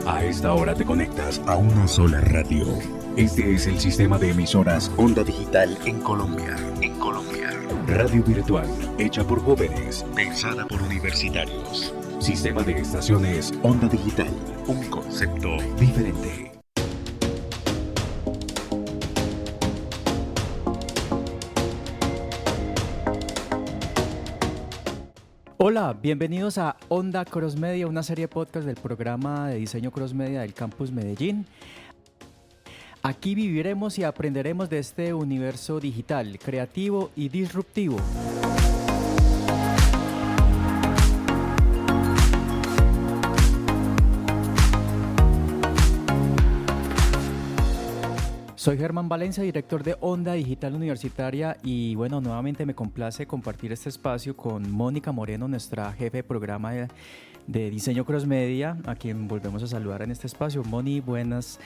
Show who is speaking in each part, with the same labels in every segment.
Speaker 1: A esta hora te conectas a una sola radio. Este es el sistema de emisoras Onda Digital en Colombia. Radio virtual, hecha por jóvenes, pensada por universitarios. Sistema de estaciones Onda Digital. Un concepto diferente.
Speaker 2: Hola, bienvenidos a Onda Cross Media, una serie de podcast del programa de diseño Cross Media del Campus Medellín. Aquí viviremos y aprenderemos de este universo digital, creativo y disruptivo. Soy Germán Valencia, director de Onda Digital Universitaria y bueno, nuevamente me complace compartir este espacio con Mónica Moreno, nuestra jefe de programa de diseño Cross Media, a quien volvemos a saludar en este espacio. Moni, buenos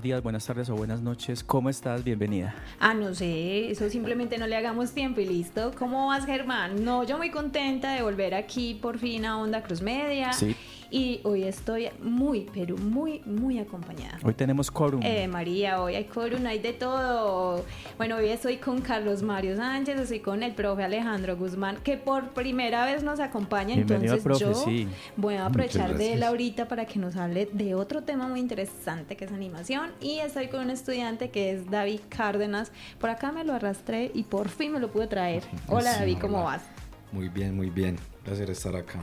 Speaker 2: días, buenas tardes o buenas noches. ¿Cómo estás? Bienvenida.
Speaker 3: No sé, eso simplemente no le hagamos tiempo y listo. ¿Cómo vas, Germán? No, yo muy contenta de volver aquí por fin a Onda Cross Media.
Speaker 2: Sí.
Speaker 3: Y hoy estoy pero muy acompañada.
Speaker 2: Hoy tenemos quórum.
Speaker 3: María, hoy hay quórum, hay de todo. Bueno, hoy estoy con Carlos Mario Sánchez, estoy con el profe Alejandro Guzmán, que por primera vez nos acompaña.
Speaker 2: Bienvenido,
Speaker 3: entonces
Speaker 2: profe,
Speaker 3: yo
Speaker 2: sí.
Speaker 3: voy a aprovechar de él ahorita para que nos hable de otro tema muy interesante que es animación. Y estoy con un estudiante que es David Cárdenas. Por acá me lo arrastré y por fin me lo pude traer. Hola, sí, David, ¿cómo vas?
Speaker 4: Muy bien. Placer estar acá.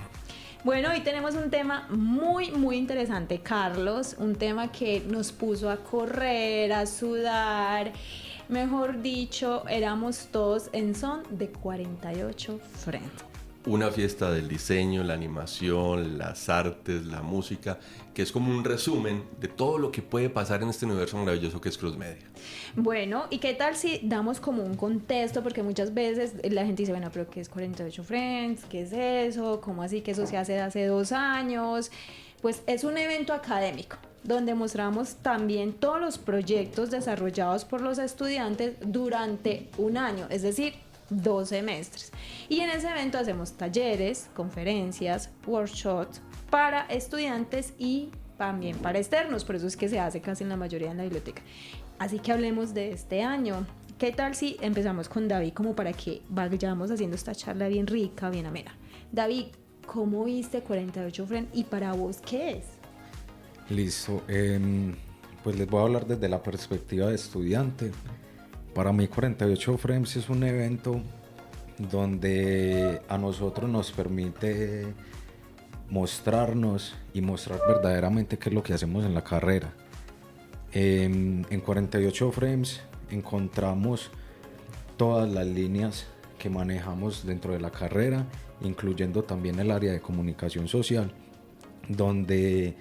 Speaker 3: Bueno, hoy tenemos un tema muy interesante, Carlos, un tema que nos puso a correr, a sudar, mejor dicho, éramos todos en son de 48 Friends.
Speaker 5: Una fiesta del diseño, la animación, las artes, la música, que es como un resumen de todo lo que puede pasar en este universo maravilloso que es Cross Media.
Speaker 3: Bueno, ¿y qué tal si damos como un contexto? Porque muchas veces la gente dice, bueno, pero ¿qué es 48 Friends? ¿Qué es eso? ¿Cómo así que eso se hace 2 años? Pues es un evento académico donde mostramos también todos los proyectos desarrollados por los estudiantes durante un año, es decir, 2 semestres. Y en ese evento hacemos talleres, conferencias, workshops para estudiantes y también para externos, por eso es que se hace casi en la mayoría en la biblioteca. Así que hablemos de este año. ¿Qué tal si empezamos con David como para que vayamos haciendo esta charla bien rica, bien amena? David, ¿cómo viste 48 Friends y para vos qué es?
Speaker 4: Listo, pues les voy a hablar desde la perspectiva de estudiante. Para mí 48 Frames es un evento donde a nosotros nos permite mostrarnos y mostrar verdaderamente qué es lo que hacemos en la carrera. En 48 Frames encontramos todas las líneas que manejamos dentro de la carrera, incluyendo también el área de comunicación social, donde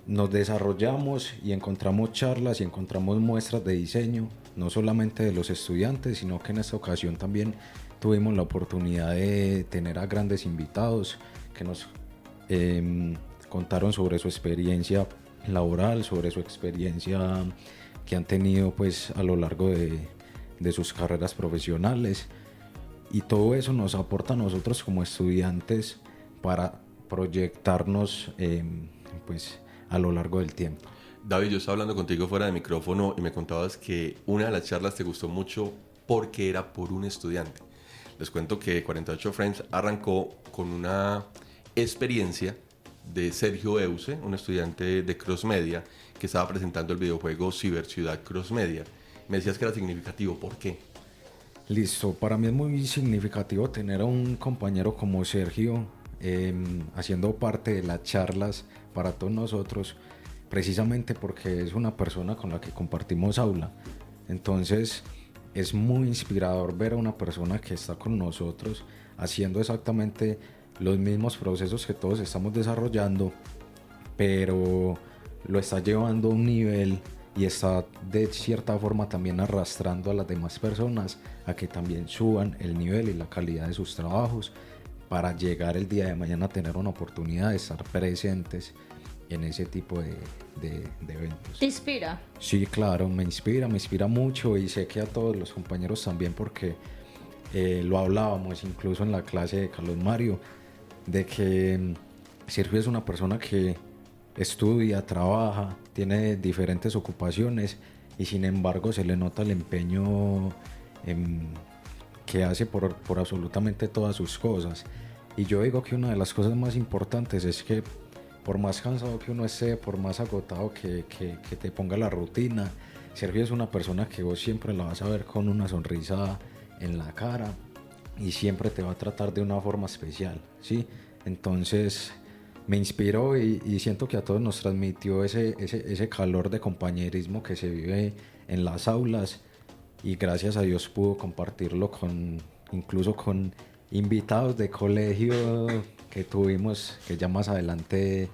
Speaker 4: nos desarrollamos y encontramos charlas y encontramos muestras de diseño, no solamente de los estudiantes, sino que en esta ocasión también tuvimos la oportunidad de tener a grandes invitados que nos contaron sobre su experiencia laboral, sobre su experiencia que han tenido pues a lo largo de sus carreras profesionales, y todo eso nos aporta a nosotros como estudiantes para proyectarnos pues a lo largo del tiempo.
Speaker 5: David, yo estaba hablando contigo fuera de micrófono y me contabas que una de las charlas te gustó mucho porque era por un estudiante. Les cuento que 48 Friends arrancó con una experiencia de Sergio Euse, un estudiante de Cross Media que estaba presentando el videojuego Ciberciudad Cross Media. Me decías que era significativo, ¿por qué?
Speaker 4: Listo, para mí es muy significativo tener a un compañero como Sergio haciendo parte de las charlas para todos nosotros, precisamente porque es una persona con la que compartimos aula. Entonces es muy inspirador ver a una persona que está con nosotros haciendo exactamente los mismos procesos que todos estamos desarrollando, pero lo está llevando a un nivel y está de cierta forma también arrastrando a las demás personas a que también suban el nivel y la calidad de sus trabajos para llegar el día de mañana a tener una oportunidad de estar presentes en ese tipo de eventos.
Speaker 3: ¿Te inspira?
Speaker 4: Sí, claro, me inspira mucho, y sé que a todos los compañeros también, porque lo hablábamos incluso en la clase de Carlos Mario, de que Sergio es una persona que estudia, trabaja, tiene diferentes ocupaciones y sin embargo se le nota el empeño que hace por absolutamente todas sus cosas. Y yo digo que una de las cosas más importantes es que por más cansado que uno esté, por más agotado que te ponga la rutina, Sergio es una persona que vos siempre la vas a ver con una sonrisa en la cara y siempre te va a tratar de una forma especial, ¿sí? Entonces me inspiró y siento que a todos nos transmitió ese calor de compañerismo que se vive en las aulas, y gracias a Dios pudo compartirlo incluso con invitados de colegio que tuvimos, que ya más adelante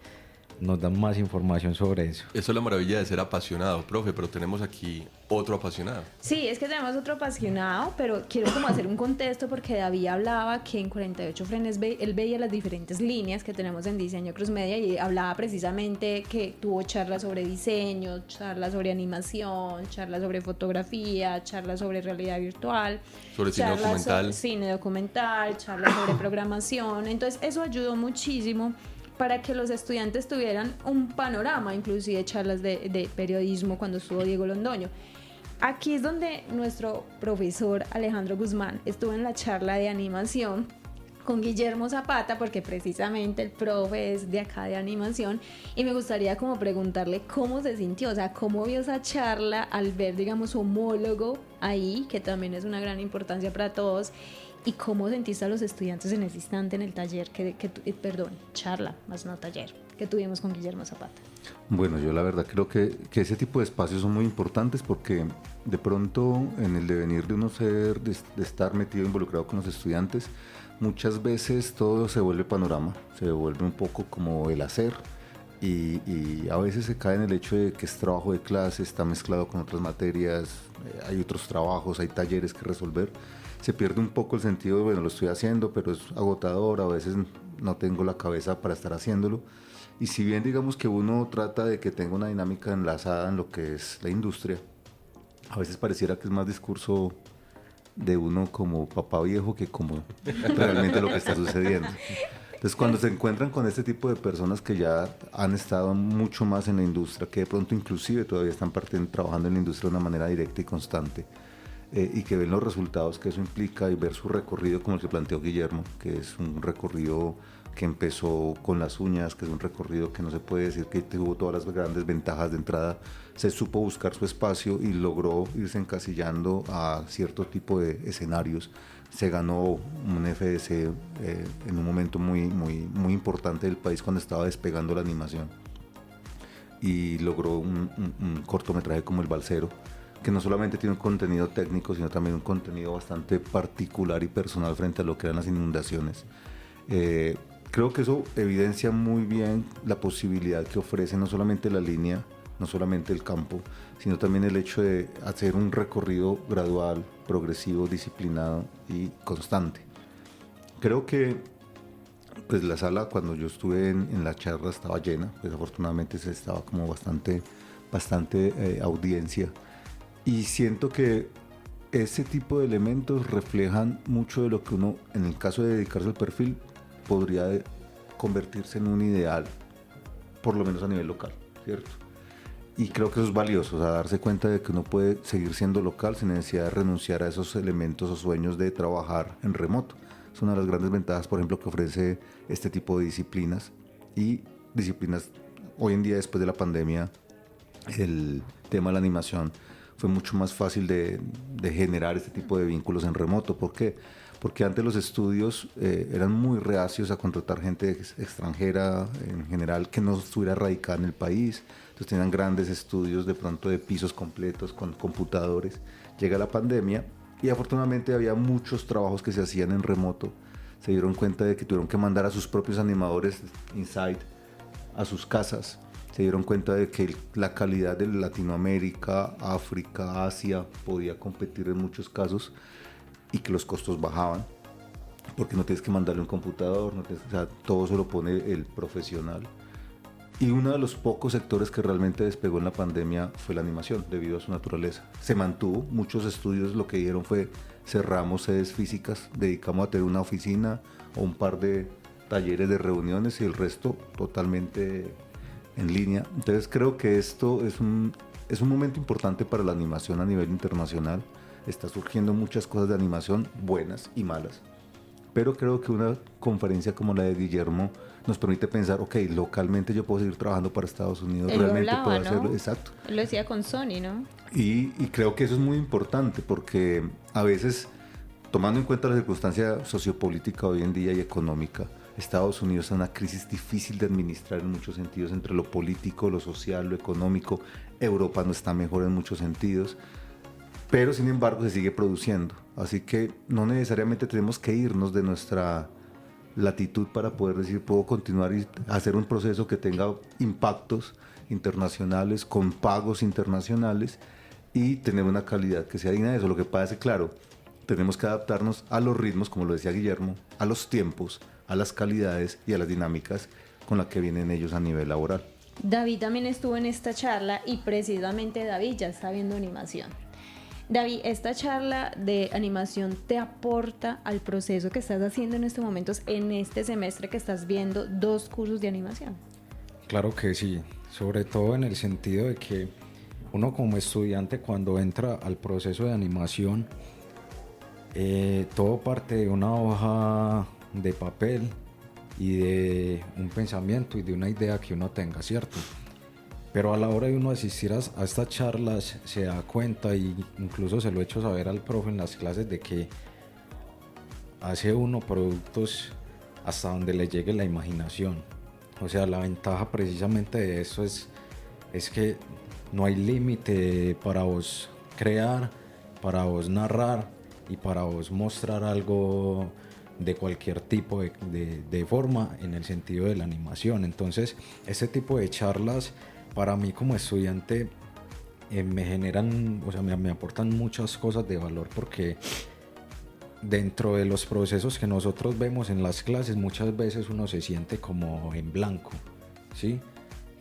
Speaker 4: nos dan más información sobre eso.
Speaker 5: Eso es la maravilla de ser apasionado, profe, pero tenemos aquí otro apasionado.
Speaker 3: Sí, es que tenemos otro apasionado, pero quiero como hacer un contexto porque David hablaba que en 48 Frenes él veía las diferentes líneas que tenemos en Diseño Cross Media y hablaba precisamente que tuvo charlas sobre diseño, charlas sobre animación, charlas sobre fotografía, charlas sobre realidad virtual,
Speaker 5: sobre cine
Speaker 3: documental, charlas sobre programación. Entonces eso ayudó muchísimo para que los estudiantes tuvieran un panorama, inclusive charlas de periodismo cuando estuvo Diego Londoño. Aquí es donde nuestro profesor Alejandro Guzmán estuvo en la charla de animación con Guillermo Zapata, porque precisamente el profe es de acá de animación, y me gustaría como preguntarle cómo se sintió, o sea, cómo vio esa charla al ver, digamos, su homólogo ahí, que también es una gran importancia para todos. ¿Y cómo sentiste a los estudiantes en ese instante en el taller, charla, más no taller, que tuvimos con Guillermo Zapata?
Speaker 6: Bueno, yo la verdad creo que ese tipo de espacios son muy importantes porque de pronto en el devenir de uno ser, de estar metido, involucrado con los estudiantes, muchas veces todo se vuelve panorama, se vuelve un poco como el hacer y a veces se cae en el hecho de que es trabajo de clase, está mezclado con otras materias, hay otros trabajos, hay talleres que resolver. Se pierde un poco el sentido de, bueno, lo estoy haciendo, pero es agotador, a veces no tengo la cabeza para estar haciéndolo. Y si bien digamos que uno trata de que tenga una dinámica enlazada en lo que es la industria, a veces pareciera que es más discurso de uno como papá viejo que como realmente lo que está sucediendo. Entonces cuando se encuentran con este tipo de personas que ya han estado mucho más en la industria, que de pronto inclusive todavía están trabajando en la industria de una manera directa y constante, y que ven los resultados que eso implica y ver su recorrido como el que planteó Guillermo, que es un recorrido que empezó con las uñas, que es un recorrido que no se puede decir que tuvo todas las grandes ventajas de entrada, se supo buscar su espacio y logró irse encasillando a cierto tipo de escenarios. Se ganó un FDC en un momento muy importante del país cuando estaba despegando la animación y logró un cortometraje como El Balsero, que no solamente tiene un contenido técnico, sino también un contenido bastante particular y personal frente a lo que eran las inundaciones. Creo que eso evidencia muy bien la posibilidad que ofrece no solamente la línea, no solamente el campo, sino también el hecho de hacer un recorrido gradual, progresivo, disciplinado y constante. Creo que pues la sala, cuando yo estuve en la charla, estaba llena, pues afortunadamente se estaba como bastante audiencia. Y siento que ese tipo de elementos reflejan mucho de lo que uno, en el caso de dedicarse al perfil, podría convertirse en un ideal, por lo menos a nivel local, ¿cierto? Y creo que eso es valioso, o sea, darse cuenta de que uno puede seguir siendo local sin necesidad de renunciar a esos elementos o sueños de trabajar en remoto. Es una de las grandes ventajas, por ejemplo, que ofrece este tipo de disciplinas. Y disciplinas, hoy en día, después de la pandemia, el tema de la animación fue mucho más fácil de generar este tipo de vínculos en remoto. ¿Por qué? Porque antes los estudios eran muy reacios a contratar gente extranjera en general que no estuviera radicada en el país. Entonces tenían grandes estudios de pronto de pisos completos con computadores. Llega la pandemia y afortunadamente había muchos trabajos que se hacían en remoto. Se dieron cuenta de que tuvieron que mandar a sus propios animadores inside a sus casas. Se dieron cuenta de que la calidad de Latinoamérica, África, Asia podía competir en muchos casos y que los costos bajaban porque no tienes que mandarle un computador, o sea, todo se lo pone el profesional. Y uno de los pocos sectores que realmente despegó en la pandemia fue la animación, debido a su naturaleza. Se mantuvo, muchos estudios lo que dieron fue cerramos sedes físicas, dedicamos a tener una oficina o un par de talleres de reuniones y el resto totalmente en línea. Entonces creo que esto es un momento importante para la animación a nivel internacional. Está surgiendo muchas cosas de animación, buenas y malas. Pero creo que una conferencia como la de Guillermo nos permite pensar, ok, localmente yo puedo seguir trabajando para Estados Unidos,
Speaker 3: Él
Speaker 6: realmente
Speaker 3: hablaba,
Speaker 6: puedo
Speaker 3: ¿no?
Speaker 6: hacerlo. Exacto.
Speaker 3: Él lo decía con Sony, ¿no?
Speaker 6: Y creo que eso es muy importante porque a veces, tomando en cuenta la circunstancia sociopolítica hoy en día y económica, Estados Unidos está en una crisis difícil de administrar en muchos sentidos, entre lo político, lo social, lo económico. Europa no está mejor en muchos sentidos, pero sin embargo se sigue produciendo. Así que no necesariamente tenemos que irnos de nuestra latitud para poder decir, puedo continuar y hacer un proceso que tenga impactos internacionales, con pagos internacionales y tener una calidad que sea digna de eso. Lo que pasa es que, claro, tenemos que adaptarnos a los ritmos, como lo decía Guillermo, a los tiempos, a las calidades y a las dinámicas con las que vienen ellos a nivel laboral.
Speaker 3: David también estuvo en esta charla y precisamente David ya está viendo animación. David, ¿esta charla de animación te aporta al proceso que estás haciendo en estos momentos, en este semestre que estás viendo 2 cursos de animación?
Speaker 4: Claro que sí, sobre todo en el sentido de que uno como estudiante cuando entra al proceso de animación, todo parte de una hoja de papel y de un pensamiento y de una idea que uno tenga, ¿cierto? Pero a la hora de uno asistir a estas charlas se da cuenta, y incluso se lo he hecho saber al profe en las clases, de que hace uno productos hasta donde le llegue la imaginación. O sea, la ventaja precisamente de eso es que no hay límite para vos crear, para vos narrar y para vos mostrar algo de cualquier tipo de forma en el sentido de la animación. Entonces, este tipo de charlas para mí como estudiante me generan, o sea, me aportan muchas cosas de valor, porque dentro de los procesos que nosotros vemos en las clases muchas veces uno se siente como en blanco, ¿sí?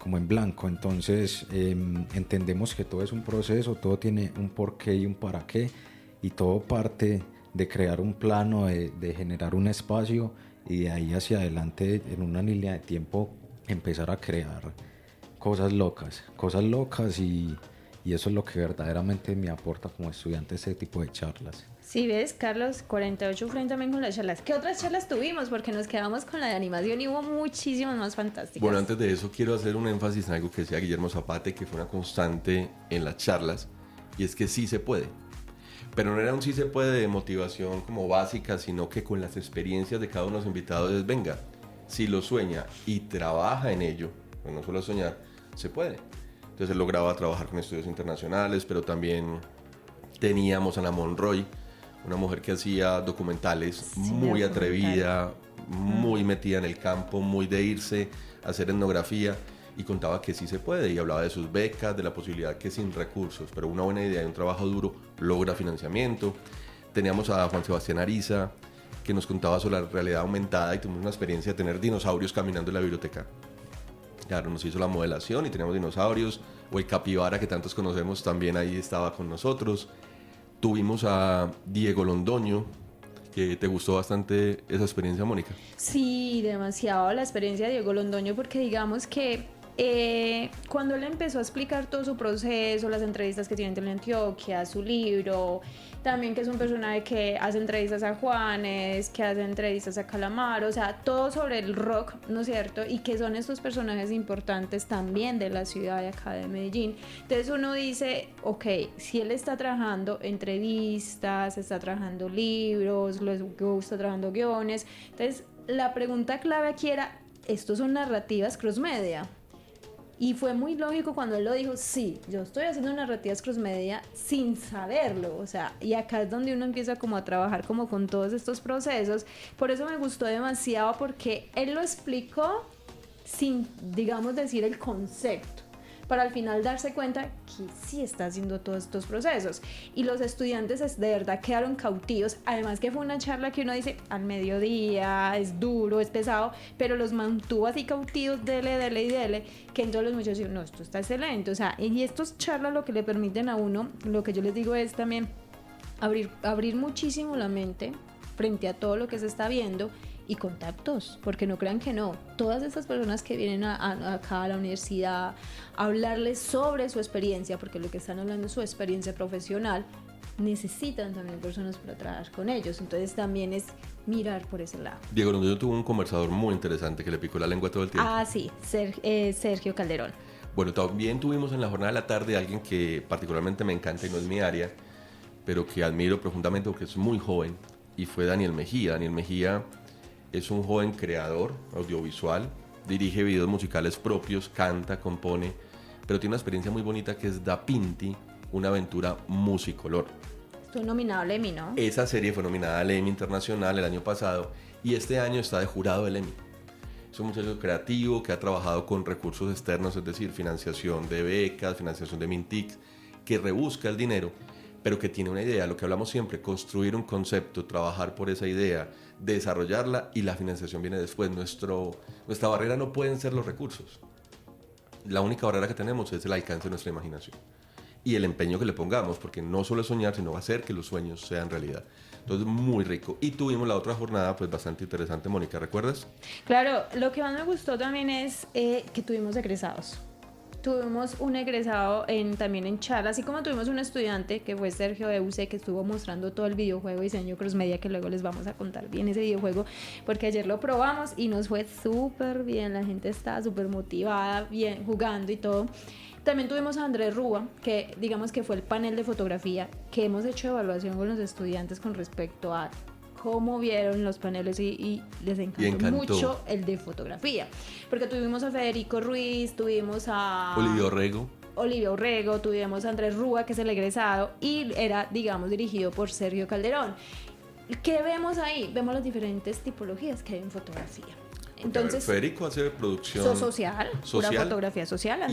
Speaker 4: Como en blanco. Entonces entendemos que todo es un proceso, todo tiene un porqué y un para qué, y todo parte de crear un plano, de generar un espacio, y de ahí hacia adelante en una línea de tiempo empezar a crear cosas locas, y eso es lo que verdaderamente me aporta como estudiante este tipo de charlas.
Speaker 3: Sí, ves, Carlos, 48 frente también con las charlas. ¿Qué otras charlas tuvimos? Porque nos quedamos con la de animación y hubo muchísimas más fantásticas.
Speaker 5: Bueno, antes de eso quiero hacer un énfasis en algo que decía Guillermo Zapate, que fue una constante en las charlas, y es que sí se puede. Pero no era un sí se puede de motivación como básica, sino que con las experiencias de cada uno de los invitados es, venga, si lo sueña y trabaja en ello, pues no solo soñar, se puede. Entonces él lograba trabajar con estudios internacionales, pero también teníamos a Ana Monroy, una mujer que hacía documentales,
Speaker 3: Sí,
Speaker 5: muy
Speaker 3: documental.
Speaker 5: atrevida, muy metida en el campo, muy de irse a hacer etnografía, y contaba que sí se puede, y hablaba de sus becas, de la posibilidad que sin recursos, pero una buena idea y un trabajo duro, logra financiamiento. Teníamos a Juan Sebastián Ariza, que nos contaba sobre la realidad aumentada, y tuvimos una experiencia de tener dinosaurios caminando en la biblioteca. Claro, nos hizo la modelación y teníamos dinosaurios, o el capibara que tantos conocemos también ahí estaba con nosotros. Tuvimos a Diego Londoño, que te gustó bastante esa experiencia, Mónica.
Speaker 3: Sí, demasiado la experiencia de Diego Londoño, porque digamos que cuando él empezó a explicar todo su proceso, las entrevistas que tiene en Teleantioquia, su libro, también que es un personaje que hace entrevistas a Juanes, que hace entrevistas a Calamaro, o sea, todo sobre el rock, ¿no es cierto? Y que son estos personajes importantes también de la ciudad de acá de Medellín. Entonces uno dice, ok, si él está trabajando entrevistas, está trabajando libros, luego está trabajando guiones, entonces la pregunta clave aquí era, ¿estos son narrativas cross media? Y fue muy lógico cuando él lo dijo, sí, yo estoy haciendo narrativas cross media sin saberlo, o sea, y acá es donde uno empieza como a trabajar como con todos estos procesos. Por eso me gustó demasiado, porque él lo explicó sin, digamos, decir el concepto, para al final darse cuenta que sí está haciendo todos estos procesos. Y los estudiantes de verdad quedaron cautivos. Además que fue una charla que uno dice al mediodía, es duro, es pesado, pero los mantuvo así cautivos, dele, que entonces los muchachos dicen, no, esto está excelente. O sea, y estas charlas lo que le permiten a uno, lo que yo les digo es también abrir muchísimo la mente frente a todo lo que se está viendo, y contactos, porque no crean que no. Todas estas personas que vienen acá a la universidad a hablarles sobre su experiencia, porque lo que están hablando es su experiencia profesional, necesitan también personas para trabajar con ellos. Entonces también es mirar por ese lado.
Speaker 5: Diego Londoño tuvo un conversador muy interesante que le picó la lengua todo el tiempo.
Speaker 3: Ah, sí, Sergio Calderón.
Speaker 5: Bueno, también tuvimos en la jornada de la tarde a alguien que particularmente me encanta y no es mi área, pero que admiro profundamente porque es muy joven, y fue Daniel Mejía. Daniel Mejía es un joven creador audiovisual, dirige videos musicales propios, canta, compone, pero tiene una experiencia muy bonita que es Da Pinti, una aventura musicolor.
Speaker 3: Estuvo nominado al Emmy, ¿no?
Speaker 5: Esa serie fue nominada al Emmy Internacional el año pasado y este año está de jurado del Emmy. Es un muchacho creativo que ha trabajado con recursos externos, es decir, financiación de becas, financiación de Mintic, que rebusca el dinero, pero que tiene una idea, lo que hablamos siempre, construir un concepto, trabajar por esa idea, desarrollarla, y la financiación viene después. Nuestra barrera no pueden ser los recursos. La única barrera que tenemos es el alcance de nuestra imaginación y el empeño que le pongamos, porque no solo es soñar, sino hacer que los sueños sean realidad. Entonces, muy rico. Y tuvimos la otra jornada, pues bastante interesante, Mónica, ¿recuerdas?
Speaker 3: Claro, lo que más me gustó también es que tuvimos egresados. Tuvimos un egresado también en charla, así como tuvimos un estudiante que fue Sergio de UC, que estuvo mostrando todo el videojuego Diseño Cross Media, que luego les vamos a contar bien ese videojuego, porque ayer lo probamos y nos fue súper bien, la gente estaba súper motivada, bien jugando y todo. También tuvimos a Andrés Rúa, que digamos que fue el panel de fotografía, que hemos hecho evaluación con los estudiantes con respecto a cómo vieron los paneles y les encantó mucho el de fotografía. Porque tuvimos a Federico Ruiz, tuvimos a Olivia Orrego, tuvimos a Andrés Rúa, que es el egresado, y era, digamos, dirigido por Sergio Calderón. ¿Qué vemos ahí? Vemos las diferentes tipologías que hay en fotografía. Entonces,
Speaker 5: Federico hace producción
Speaker 3: social, pura fotografía social.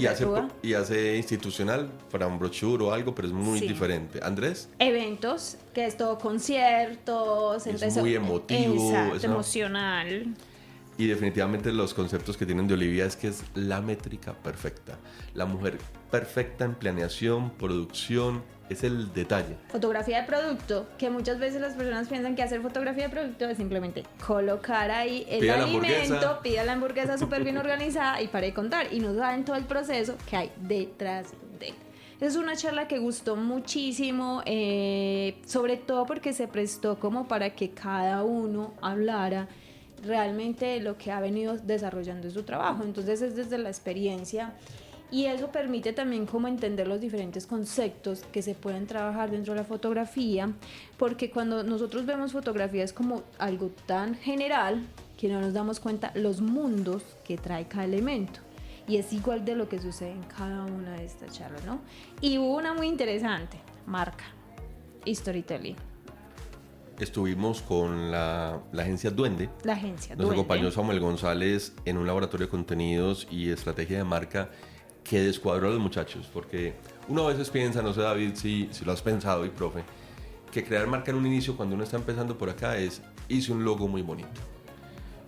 Speaker 5: Y hace institucional para un brochure o algo, pero es muy diferente. Andrés,
Speaker 3: eventos, que es todo conciertos,
Speaker 5: es muy emotivo,
Speaker 3: exacto, emocional.
Speaker 5: Y definitivamente los conceptos que tienen de Olivia es que es la métrica perfecta, la mujer perfecta en planeación, producción, es el detalle.
Speaker 3: Fotografía de producto, que muchas veces las personas piensan que hacer fotografía de producto es simplemente colocar ahí el alimento, pida la hamburguesa súper bien organizada y para de contar, y no saben todo el proceso que hay detrás de. Es una charla que gustó muchísimo, sobre todo porque se prestó como para que cada uno hablara realmente de lo que ha venido desarrollando en su trabajo. Entonces es desde la experiencia, y eso permite también como entender los diferentes conceptos que se pueden trabajar dentro de la fotografía, porque cuando nosotros vemos fotografía es como algo tan general que no nos damos cuenta los mundos que trae cada elemento, y es igual de lo que sucede en cada una de estas charlas, ¿no? Y hubo una muy interesante, marca y storytelling.
Speaker 5: Estuvimos con la agencia Duende.
Speaker 3: La agencia
Speaker 5: Nos acompañó Samuel González en un laboratorio de contenidos y estrategia de marca que descuadró a los muchachos, porque uno a veces piensa, no sé David si lo has pensado, y profe, que crear marca en un inicio cuando uno está empezando por acá hice un logo muy bonito,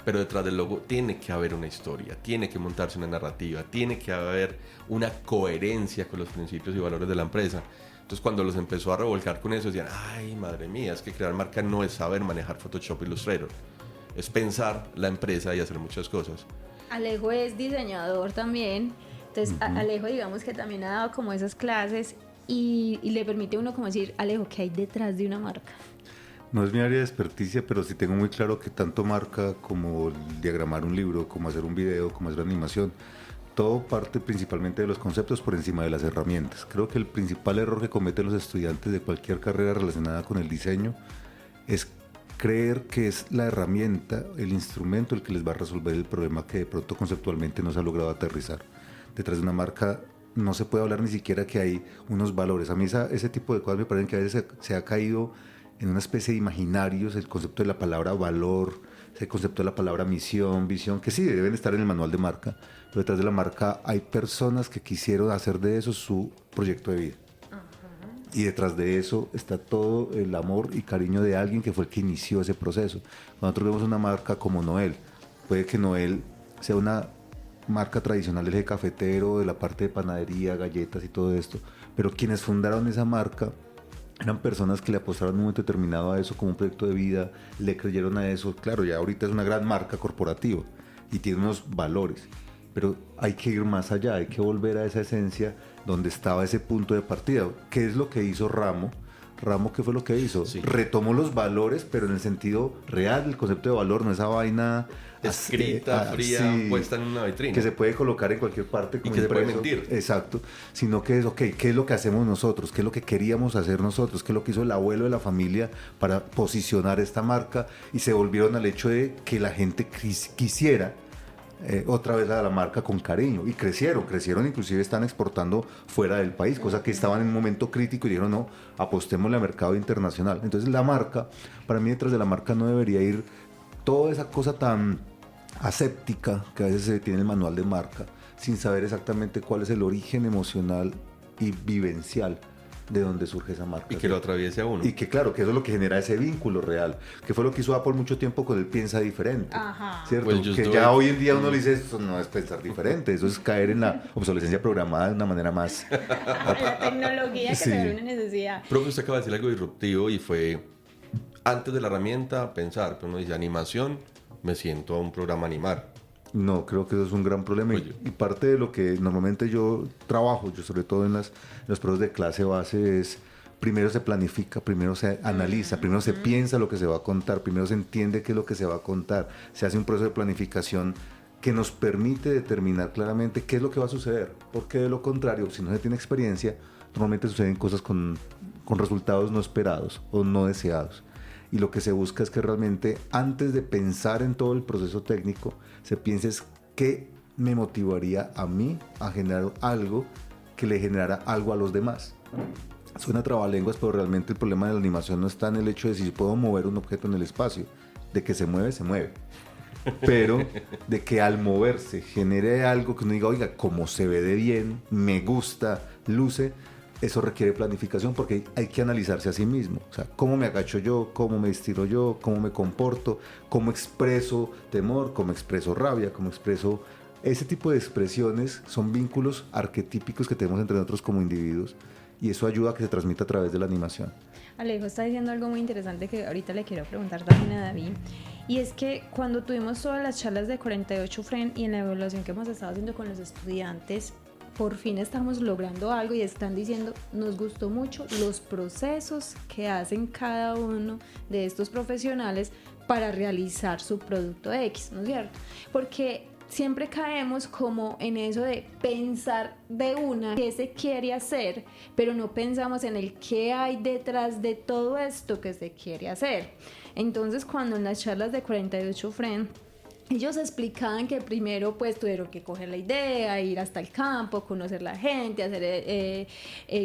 Speaker 5: pero detrás del logo tiene que haber una historia, tiene que montarse una narrativa, tiene que haber una coherencia con los principios y valores de la empresa. Entonces cuando los empezó a revolcar con eso decían, ay madre mía, es que crear marca no es saber manejar Photoshop e Illustrator, es pensar la empresa y hacer muchas cosas.
Speaker 3: Alejo es diseñador también. Entonces, Alejo, digamos que también ha dado como esas clases y le permite a uno como decir, Alejo, ¿qué hay detrás de una marca?
Speaker 6: No es mi área de experticia, pero sí tengo muy claro que tanto marca como diagramar un libro, como hacer un video, como hacer animación, todo parte principalmente de los conceptos por encima de las herramientas. Creo que el principal error que cometen los estudiantes de cualquier carrera relacionada con el diseño es creer que es la herramienta, el instrumento el que les va a resolver el problema que de pronto conceptualmente no se ha logrado aterrizar. Detrás de una marca no se puede hablar ni siquiera que hay unos valores. A mí ese tipo de cosas me parecen que a veces se ha caído en una especie de imaginarios, el concepto de la palabra valor, el concepto de la palabra misión, visión, que sí deben estar en el manual de marca, pero detrás de la marca hay personas que quisieron hacer de eso su proyecto de vida. Y detrás de eso está todo el amor y cariño de alguien que fue el que inició ese proceso. Cuando nosotros vemos una marca como Noel, puede que Noel sea una marca tradicional del eje cafetero, de la parte de panadería, galletas y todo esto, pero quienes fundaron esa marca Eran personas que le apostaron en un momento determinado a eso como un proyecto de vida, le creyeron a eso. Claro, ya ahorita es una gran marca corporativa y tiene unos valores, pero hay que ir más allá, hay que volver a esa esencia donde estaba ese punto de partida. ¿Qué es lo que hizo Ramo? Ramo, ¿qué fue lo que hizo?
Speaker 5: Sí.
Speaker 6: Retomó los valores, pero en el sentido real, el concepto de valor, no esa vaina
Speaker 5: escrita, fría,
Speaker 6: sí,
Speaker 5: puesta en una vitrina.
Speaker 6: que se puede colocar en cualquier parte.
Speaker 5: Y que se puede mentir.
Speaker 6: Exacto. Sino que es, ok, ¿qué es lo que hacemos nosotros? ¿Qué es lo que queríamos hacer nosotros? ¿Qué es lo que hizo el abuelo de la familia para posicionar esta marca? Y se volvieron al hecho de que la gente quisiera otra vez a la marca con cariño. Y crecieron, inclusive están exportando fuera del país, cosa que estaban en un momento crítico y dijeron, no, apostémosle al mercado internacional. Entonces la marca, para mí detrás de la marca no debería ir toda esa cosa tan aséptica que a veces se tiene en el manual de marca, sin saber exactamente cuál es el origen emocional y vivencial de donde surge esa marca.
Speaker 5: Y que lo atraviese a uno.
Speaker 6: Y que claro, que eso es lo que genera ese vínculo real, que fue lo que hizo Apple mucho tiempo con el piensa diferente.
Speaker 3: Ajá.
Speaker 6: ¿Cierto?
Speaker 5: Well, just
Speaker 6: que
Speaker 5: do
Speaker 6: ya
Speaker 5: it.
Speaker 6: hoy en día uno le dice, eso no es pensar diferente, eso es caer en la obsolescencia programada de una manera más...
Speaker 3: La tecnología que
Speaker 6: Sí.
Speaker 3: se ve una necesidad.
Speaker 5: Profe, usted acaba de decir algo disruptivo y fue antes de la herramienta pensar, pero uno dice animación, me siento a un programa a animar.
Speaker 6: No, creo que eso es un gran problema
Speaker 5: Oye.
Speaker 6: y parte de lo que normalmente yo trabajo, yo sobre todo en los procesos de clase base es primero se planifica, primero se analiza, primero se piensa lo que se va a contar, primero se entiende qué es lo que se va a contar, se hace un proceso de planificación que nos permite determinar claramente qué es lo que va a suceder, porque de lo contrario, si no se tiene experiencia, normalmente suceden cosas con resultados no esperados o no deseados. Y lo que se busca es que realmente antes de pensar en todo el proceso técnico, se piense es qué me motivaría a mí a generar algo que le generara algo a los demás. Suena trabalenguas, pero realmente el problema de la animación no está en el hecho de si puedo mover un objeto en el espacio. De que se mueve, se mueve. Pero de que al moverse genere algo que uno diga, oiga, como se ve de bien, me gusta, luce, eso requiere planificación porque hay que analizarse a sí mismo. O sea, cómo me agacho yo, cómo me estiro yo, cómo me comporto, cómo expreso temor, cómo expreso rabia, cómo expreso... Ese tipo de expresiones son vínculos arquetípicos que tenemos entre nosotros como individuos y eso ayuda a que se transmita a través de la animación.
Speaker 3: Alejo está diciendo algo muy interesante que ahorita le quiero preguntar también a David. Y es que cuando tuvimos todas las charlas de 48 Friend y en la evaluación que hemos estado haciendo con los estudiantes, por fin estamos logrando algo y están diciendo, nos gustó mucho los procesos que hacen cada uno de estos profesionales para realizar su producto X, ¿no es cierto? Porque siempre caemos como en eso de pensar de una qué se quiere hacer, pero no pensamos en el qué hay detrás de todo esto que se quiere hacer. Entonces, cuando en las charlas de 48 Friend ellos explicaban que primero pues tuvieron que coger la idea, ir hasta el campo, conocer la gente, hacer,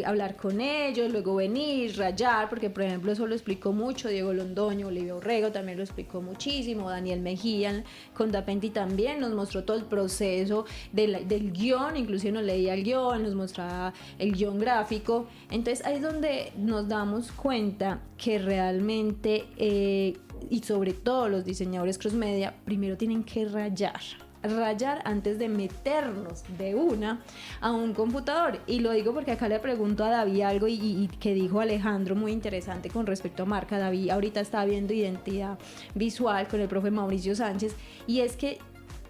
Speaker 3: hablar con ellos, luego venir, rayar, porque por ejemplo eso lo explicó mucho Diego Londoño, Olivia Orrego también lo explicó muchísimo, Daniel Mejía con Dapenti también nos mostró todo el proceso del guión, inclusive nos leía el guión, nos mostraba el guión gráfico. Entonces ahí es donde nos damos cuenta que realmente y sobre todo los diseñadores cross media primero tienen que rayar antes de meternos de una a un computador. Y lo digo porque acá le pregunto a David algo y que dijo Alejandro muy interesante con respecto a marca. David ahorita está viendo identidad visual con el profe Mauricio Sánchez y es que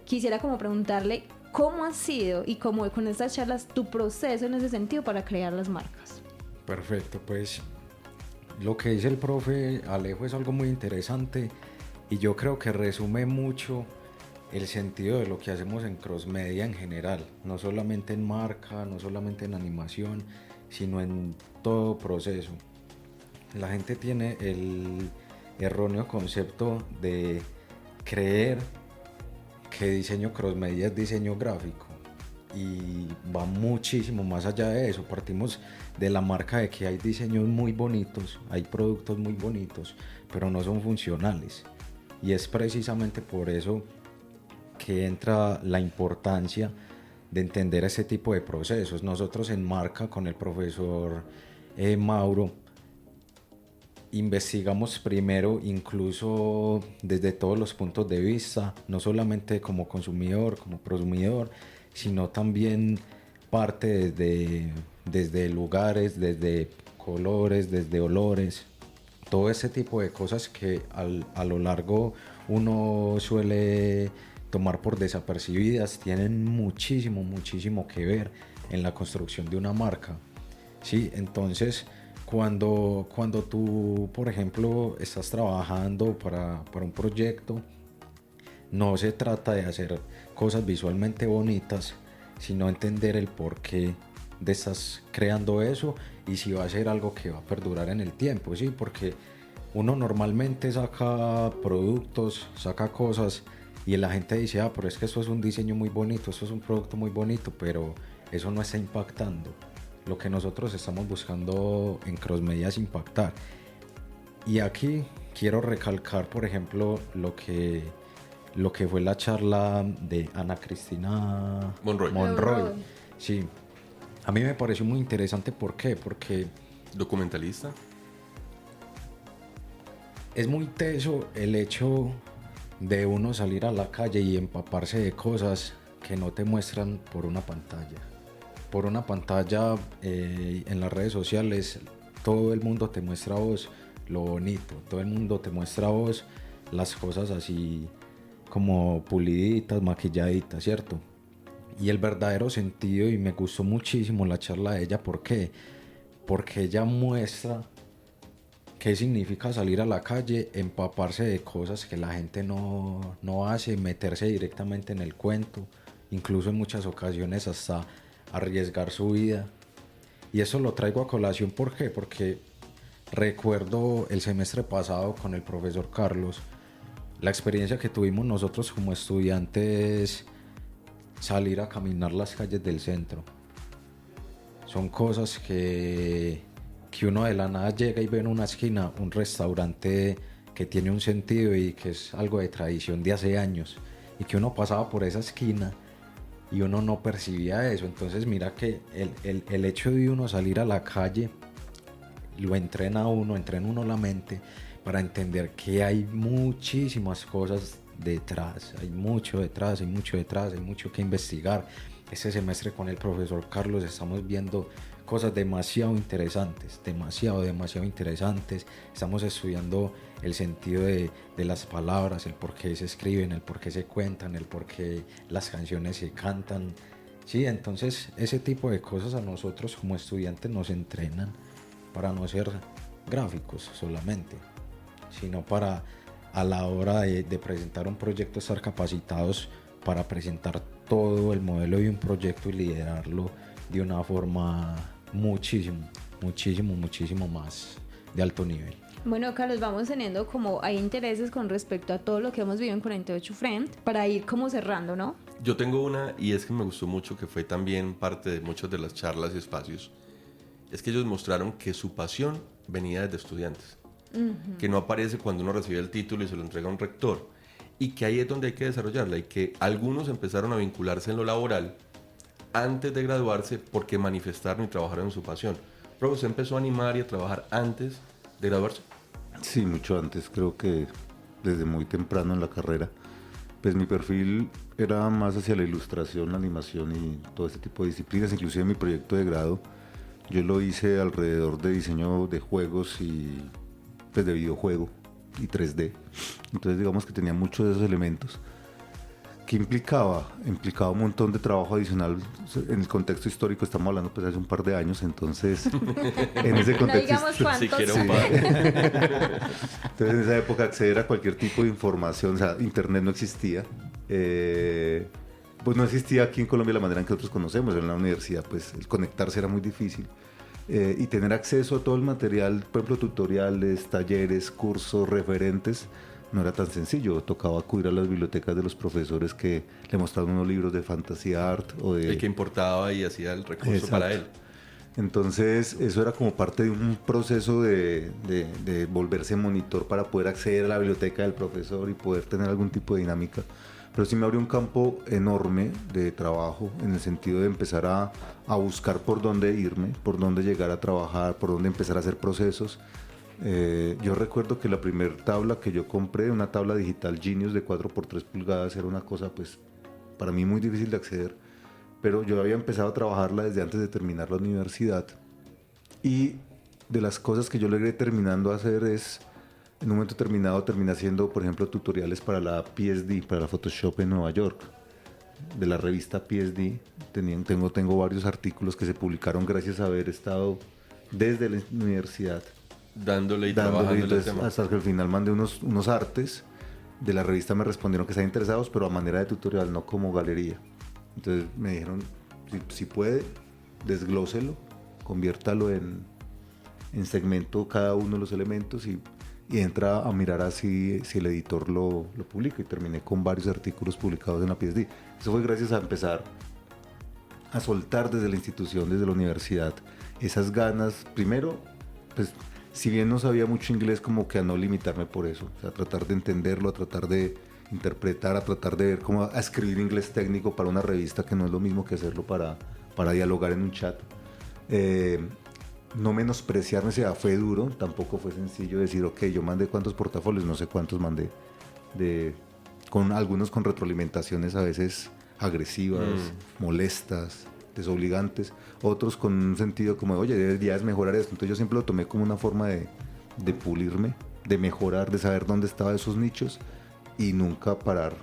Speaker 3: quisiera como preguntarle cómo ha sido y cómo con estas charlas tu proceso en ese sentido para crear las marcas.
Speaker 4: Perfecto, pues lo que dice el profe Alejo es algo muy interesante y yo creo que resume mucho el sentido de lo que hacemos en cross media en general, no solamente en marca, no solamente en animación, sino en todo proceso. La gente tiene el erróneo concepto de creer que diseño cross media es diseño gráfico y va muchísimo más allá de eso. Partimos de la marca de que hay diseños muy bonitos, hay productos muy bonitos, pero no son funcionales. Y es precisamente por eso que entra la importancia de entender ese tipo de procesos. Nosotros en marca con el profesor Mauro investigamos primero incluso desde todos los puntos de vista, no solamente como consumidor, como prosumidor, sino también parte desde lugares, desde colores, desde olores, todo ese tipo de cosas que a lo largo uno suele tomar por desapercibidas, tienen muchísimo, muchísimo que ver en la construcción de una marca. Sí, entonces cuando tú, por ejemplo, estás trabajando para un proyecto, no se trata de hacer cosas visualmente bonitas, sino entender el porqué de estás creando eso y si va a ser algo que va a perdurar en el tiempo, ¿sí? Porque uno normalmente saca productos, saca cosas y la gente dice, pero es que esto es un diseño muy bonito, esto es un producto muy bonito, pero eso no está impactando. Lo que nosotros estamos buscando en Crossmedia es impactar. Y aquí quiero recalcar, por ejemplo, lo que fue la charla de Ana Cristina Monroy. Sí, a mí me pareció muy interesante. ¿Por qué? Porque
Speaker 5: documentalista.
Speaker 4: Es muy teso el hecho de uno salir a la calle y empaparse de cosas que no te muestran por una pantalla. Por una pantalla en las redes sociales, todo el mundo te muestra a vos lo bonito, todo el mundo te muestra a vos las cosas así como puliditas, maquilladitas, ¿cierto? Y el verdadero sentido, y me gustó muchísimo la charla de ella, ¿por qué? Porque ella muestra qué significa salir a la calle, empaparse de cosas que la gente no hace, meterse directamente en el cuento, incluso en muchas ocasiones hasta arriesgar su vida. Y eso lo traigo a colación, ¿por qué? Porque recuerdo el semestre pasado con el profesor Carlos, la experiencia que tuvimos nosotros como estudiantes, salir a caminar las calles del centro. Son cosas que uno de la nada llega y ve en una esquina un restaurante que tiene un sentido y que es algo de tradición de hace años, y que uno pasaba por esa esquina y uno no percibía eso. Entonces mira que el hecho de uno salir a la calle lo entrena uno la mente para entender que hay muchísimas cosas detrás, hay mucho detrás, hay mucho que investigar. Este semestre con el profesor Carlos estamos viendo cosas demasiado interesantes, demasiado interesantes. Estamos estudiando el sentido de las palabras, el por qué se escriben, el por qué se cuentan, el por qué las canciones se cantan. Sí, entonces ese tipo de cosas a nosotros como estudiantes nos entrenan para no ser gráficos solamente, sino para a la hora de presentar un proyecto estar capacitados para presentar todo el modelo de un proyecto y liderarlo de una forma muchísimo más de alto nivel.
Speaker 3: Bueno, Carlos, vamos teniendo como hay intereses con respecto a todo lo que hemos vivido en 48 Friends para ir como cerrando, ¿no?
Speaker 5: Yo tengo una, y es que me gustó mucho, que fue también parte de muchas de las charlas y espacios, es que ellos mostraron que su pasión venía desde estudiantes, que no aparece cuando uno recibe el título y se lo entrega a un rector, y que ahí es donde hay que desarrollarla, y que algunos empezaron a vincularse en lo laboral antes de graduarse porque manifestaron y trabajaron en su pasión. Pero usted empezó a animar y a trabajar antes de graduarse.
Speaker 6: Sí, mucho antes, creo que desde muy temprano en la carrera. Pues mi perfil era más hacia la ilustración, la animación y todo este tipo de disciplinas. Inclusive mi proyecto de grado yo lo hice alrededor de diseño de juegos y pues de videojuego y 3D. Entonces digamos que tenía muchos de esos elementos. ¿Qué implicaba? Implicaba un montón de trabajo adicional. En el contexto histórico estamos hablando pues hace un par de años, entonces en ese contexto
Speaker 3: no digamos cuántos.
Speaker 5: Siquiera
Speaker 6: sí.
Speaker 5: un par.
Speaker 6: Entonces en esa época acceder a cualquier tipo de información, o sea, internet no existía. Pues no existía aquí en Colombia de la manera en que nosotros conocemos. En la universidad pues el conectarse era muy difícil. Y tener acceso a todo el material, por ejemplo, tutoriales, talleres, cursos, referentes, no era tan sencillo. Tocaba acudir a las bibliotecas de los profesores que le mostraban unos libros de fantasía art o de...
Speaker 5: El que importaba y hacía el recurso. Exacto. Para él.
Speaker 6: Entonces eso era como parte de un proceso de volverse monitor para poder acceder a la biblioteca del profesor y poder tener algún tipo de dinámica. Pero sí me abrió un campo enorme de trabajo en el sentido de empezar a buscar por dónde irme, por dónde llegar a trabajar, por dónde empezar a hacer procesos. Yo recuerdo que la primera tabla que yo compré, una tabla digital Genius de 4x3 pulgadas, era una cosa pues para mí muy difícil de acceder, pero yo había empezado a trabajarla desde antes de terminar la universidad y de las cosas que yo logré terminando a hacer es, en un momento terminado, terminé haciendo, por ejemplo, tutoriales para la PSD, para la Photoshop en Nueva York, de la revista PSD. Tengo varios artículos que se publicaron gracias a haber estado desde la universidad
Speaker 5: Dándole y trabajando en el
Speaker 6: entonces,
Speaker 5: tema.
Speaker 6: hasta que al final mandé unos artes de la revista, me respondieron que estaban interesados, pero a manera de tutorial, no como galería. Entonces me dijeron, si puede, desglóselo, conviértalo en segmento cada uno de los elementos y entra a mirar así si el editor lo publica, y terminé con varios artículos publicados en la PSD. Eso fue gracias a empezar a soltar desde la institución, desde la universidad, esas ganas, primero, pues si bien no sabía mucho inglés, como que a no limitarme por eso, o sea, a tratar de entenderlo, a tratar de interpretar, a tratar de ver cómo a escribir inglés técnico para una revista, que no es lo mismo que hacerlo para dialogar en un chat. No menospreciarme, fue duro, tampoco fue sencillo decir, ok, yo mandé cuántos portafolios, no sé cuántos mandé, con algunos con retroalimentaciones a veces agresivas, molestas, desobligantes, otros con un sentido como, oye, deberías mejorar esto. Entonces yo siempre lo tomé como una forma de pulirme, de mejorar, de saber dónde estaban esos nichos y nunca parar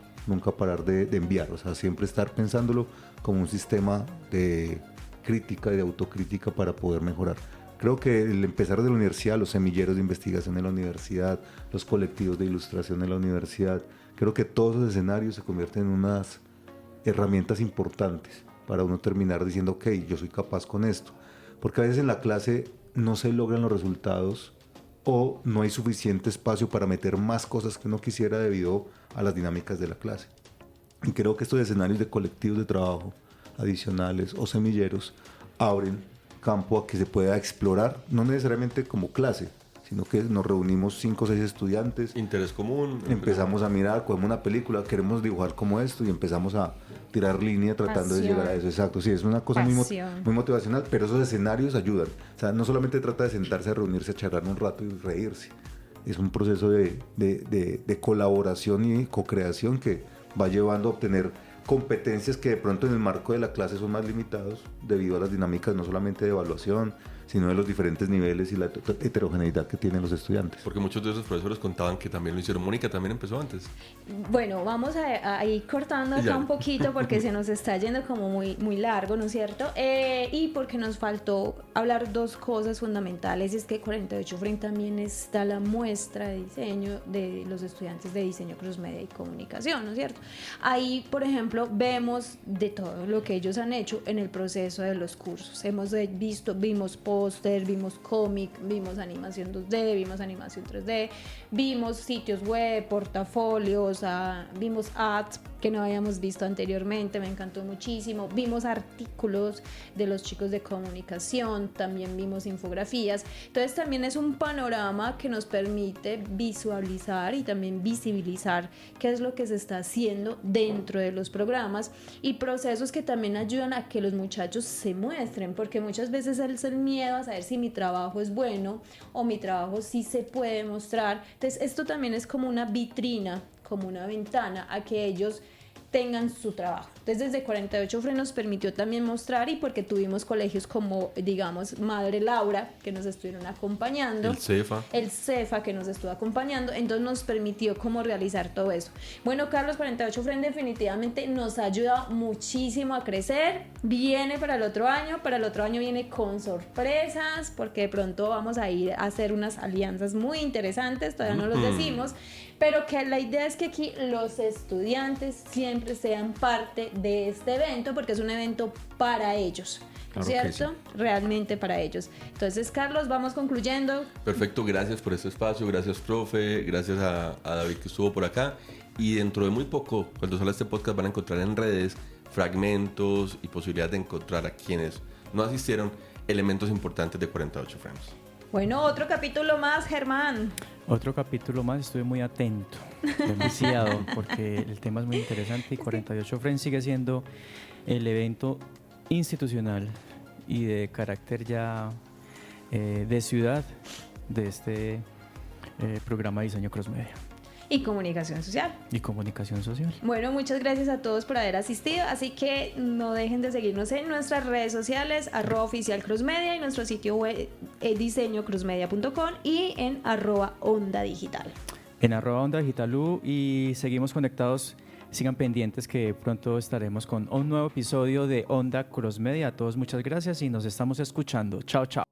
Speaker 6: de enviar, o sea, siempre estar pensándolo como un sistema de crítica y de autocrítica para poder mejorar. Creo que el empezar de la universidad, los semilleros de investigación en la universidad, los colectivos de ilustración en la universidad, creo que todos los escenarios se convierten en unas herramientas importantes para uno terminar diciendo, ok, yo soy capaz con esto. Porque a veces en la clase no se logran los resultados o no hay suficiente espacio para meter más cosas que uno quisiera debido a las dinámicas de la clase. Y creo que estos escenarios de colectivos de trabajo adicionales o semilleros abren campo a que se pueda explorar, no necesariamente como clase, sino que nos reunimos 5 o 6 estudiantes.
Speaker 5: Interés común.
Speaker 6: Empezamos a mirar, cogemos una película, queremos dibujar como esto y empezamos a tirar línea tratando de llegar a eso. Exacto, sí, es una cosa muy motivacional, pero esos escenarios ayudan. O sea, no solamente trata de sentarse a reunirse, a charlar un rato y reírse. Es un proceso de colaboración y co-creación que va llevando a obtener competencias que de pronto en el marco de la clase son más limitados debido a las dinámicas no solamente de evaluación, sino de los diferentes niveles y la heterogeneidad que tienen los estudiantes.
Speaker 5: Porque muchos de esos profesores contaban que también lo hicieron. Mónica también empezó antes.
Speaker 3: Bueno, vamos a ir cortando acá un poquito porque se nos está yendo como muy largo, ¿no es cierto? Y porque nos faltó hablar 2 cosas fundamentales, y es que 48 Frame también está la muestra de diseño de los estudiantes de diseño crossmedia y comunicación, ¿no es cierto? Ahí, por ejemplo, vemos de todo lo que ellos han hecho en el proceso de los cursos. Vimos póster, vimos cómic, vimos animación 2D, vimos animación 3D, vimos sitios web, portafolios, vimos ads que no habíamos visto anteriormente, me encantó muchísimo, vimos artículos de los chicos de comunicación, también vimos infografías. Entonces también es un panorama que nos permite visualizar y también visibilizar qué es lo que se está haciendo dentro de los programas y procesos que también ayudan a que los muchachos se muestren, porque muchas veces es el miedo a saber si mi trabajo es bueno o mi trabajo sí se puede mostrar. Entonces esto también es como una vitrina, como una ventana a que ellos tengan su trabajo. Entonces desde 48 Frame nos permitió también mostrar, y porque tuvimos colegios como, digamos, Madre Laura, que nos estuvieron acompañando, el CEFA que nos estuvo acompañando, entonces nos permitió como realizar todo eso. Bueno, Carlos, 48 Frame definitivamente nos ha ayudado muchísimo a crecer. Viene para el otro año viene con sorpresas, porque de pronto vamos a ir a hacer unas alianzas muy interesantes, todavía no los decimos, pero que la idea es que aquí los estudiantes siempre sean parte de este evento, porque es un evento para ellos, claro, ¿cierto? Sí. Realmente para ellos. Entonces, Carlos, vamos concluyendo.
Speaker 5: Perfecto, gracias por este espacio, gracias, profe, gracias a David que estuvo por acá. Y dentro de muy poco, cuando salga este podcast, van a encontrar en redes fragmentos y posibilidad de encontrar a quienes no asistieron elementos importantes de 48 Frames.
Speaker 3: Bueno, otro capítulo más, Germán.
Speaker 2: Otro capítulo más, estuve muy atento, demasiado, porque el tema es muy interesante y 48 Frames sigue siendo el evento institucional y de carácter ya de ciudad de este programa de diseño crossmedia.
Speaker 3: y comunicación social.
Speaker 2: Y comunicación social.
Speaker 3: Bueno, muchas gracias a todos por haber asistido, así que no dejen de seguirnos en nuestras redes sociales, @oficialcrossmedia, y nuestro sitio web diseñocrossmedia.com, y en @ondadigital.
Speaker 2: En @Onda Digital U, y seguimos conectados. Sigan pendientes que pronto estaremos con un nuevo episodio de Onda Crossmedia. A todos muchas gracias y nos estamos escuchando. Chao, chao.